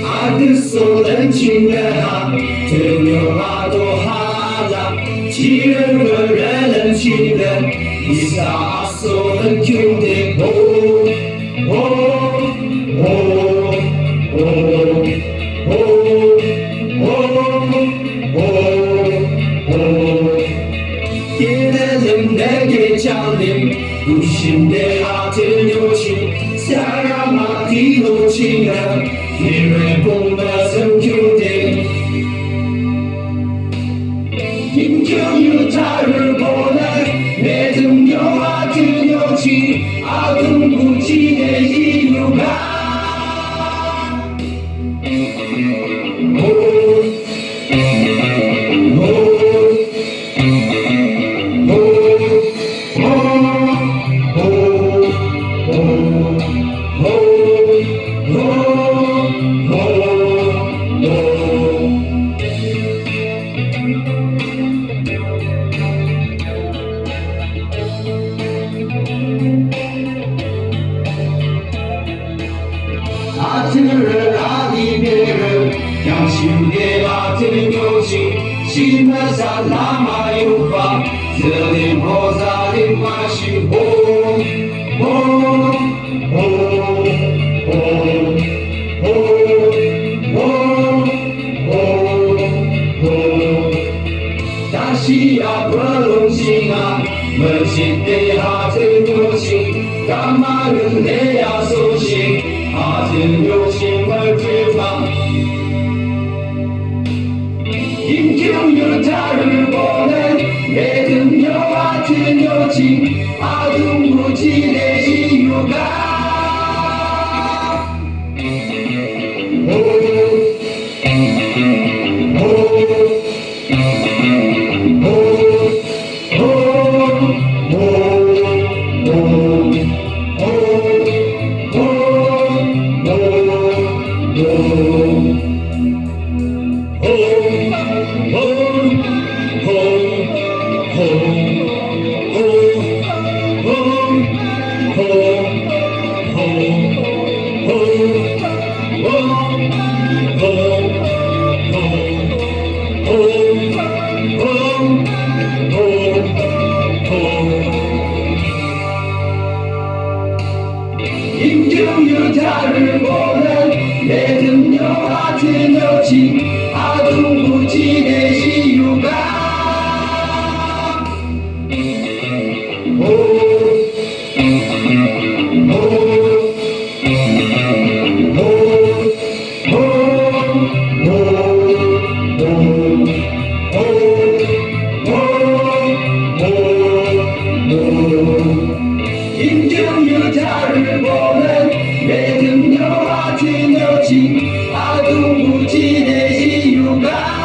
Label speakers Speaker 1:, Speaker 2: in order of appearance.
Speaker 1: 아들 쏘는 친구야 등용하도 하자 지는 걸레는 치는 이사 쏘는 큐대 얘네는 내게 잘림 90대 아들 요치 사람아 뒤놓치는 길을 보면서 교대 김경유타를 보내 내 등려 아들 요치 아들 부지의 이유가 아들을 아니면은 양심의 아들 요시 심해사 남아요바 스님 보살님 마시고 다시야 버릇이나 멋있대 아들 요시 까마른 내야 소식 아들 요심을 풀마 김경유타를 보내 내 등려 아들 요치 아들 부지의 이유가 김경유타를 보내 내 등려 아들 요치 아들 부지의 이유가 김경유타를 보내 내 등려 아들 요치 아들 부지의 이유가